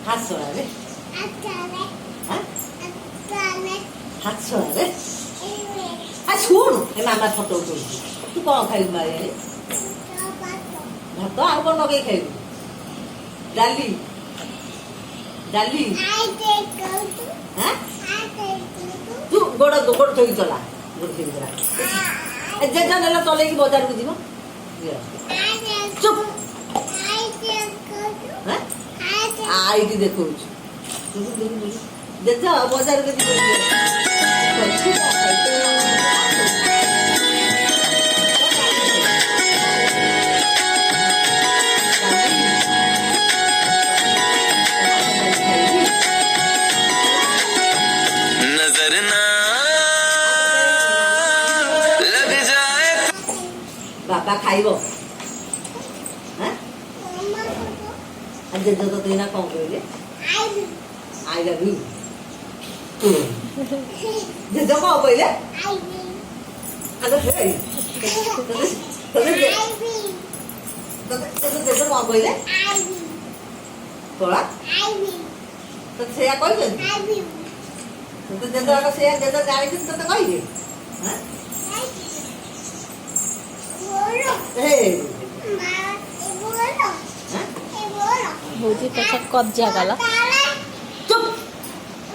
হাত ছড়া রে হ্যাঁ হাত ছড়া রে আর শুন এনে আমরা ফটো তুলছি তুই কଣ ଖାଇବୁ ମାରିଆରେ ଭାତ ଆଉ କଣ ଲଗେଇ ଖାଇବୁ ଡାଲି ଡାଲି হ্যাঁ ତୁ ଗୋଡ଼ ଥୋଇକି ଚଲା ଗୋଡ଼ ଥୋଇକି ଚଲା ଯେ ଯା ନେଲା ଚଲେଇକି ବଜାରକୁ ଯିବ ଚୁପ হ্যাঁ ଆଇକି ଦେଖଉଛୁ ଦେଖ ବଜାରକୁ ଯିବ नजर ना लग जाए ବାପା ଖାଇବ হ্যাঁ ଆଜି ତ ତତେ ନା କଣ କହିଲେ ଆଇ ଲଭ୍ ୟୁ ଜେଜ କଣ କହିଲେ ଆଲୋ ହେଇ ତତେ ଜେଜ କଣ କହିଲେ ତୋଳା ତତେ ସେଇଆ କହିଛନ୍ତି ତତେ ଜେଜ ଆଗ ସେଇଆ ଜେଜ ଜାଣିଛନ୍ତି ତତେ କହିବେ হ্যাঁ भौजी त्याचा कब्जा झाला চুপ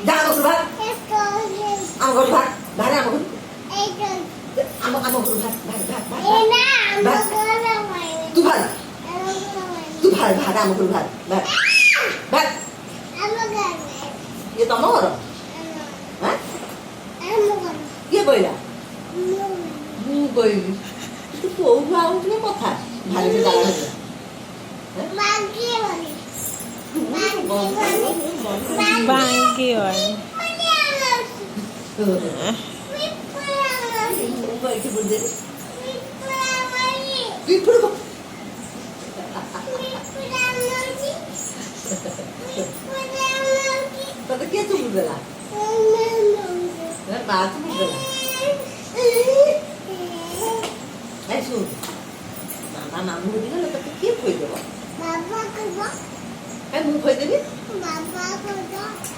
যা ঘর ভাগ আমার ঘর ভাগ ভাড়া আমার ঘর আমার ঘর ভাগ ভাগ তুই ভাগ তুই ভাগ ভাড়া আমার ঘর ভাগ ভাগ ভাগ ইয়ে তম ঘর হ্যাঁ କିଏ କହିଲା ମୁଁ କହିଲି ତୁ କୋଉଠୁ ଆଉଛୁ କଥା ଭାରି ବି ଗାଲା ହେଲା बांगी वाली ତତେ କିଏ ଚୁପୁ ଦେଲା ମା ଚୁପୁ ଦେଲା ଏ ଶୁଣ ମାମା ମାମୁଁ ଘରକୁ ଗଲେ ତତେ କିଏ ଖୋଇଦେବ ମୁଁ ଖୋଇଦେବି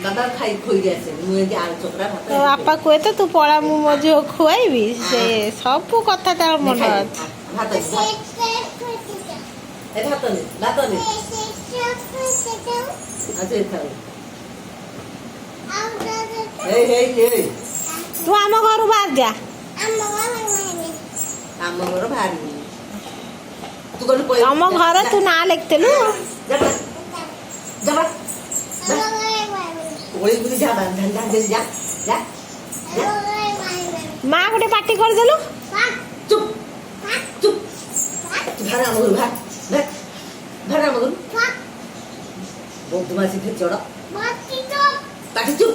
ବାବା ଖାଇ ଖୋଇକି ଆସିବି ମୁଁ ଏମିତି ଆଳୁ ଚକଡ଼ା ଭାତ तो आपा कुहे तो तू पड़ा मु मो जो खुआइबी से सब कथा तार मन अछि ଭାତ ଏ ଭାତ ନେ ଆଚ୍ଛା ଖାଉ ହେଇ ହେଇ ହେଇ तू आम घर बाहर जा ଆମ ଘର ବାହାରିନି ତୁ କୋଉଠି ପଳେଇ आम घर तू ना लिखतेलु ଯା ଯା ओळी गुली जा जा जा जा जा माँ गोटे पार्टी कर देलु चुप चुप भाड़ा मगुर भाग भाग भाड़ा मगुर बहुत मासी फिर चढ़ ताकि चुप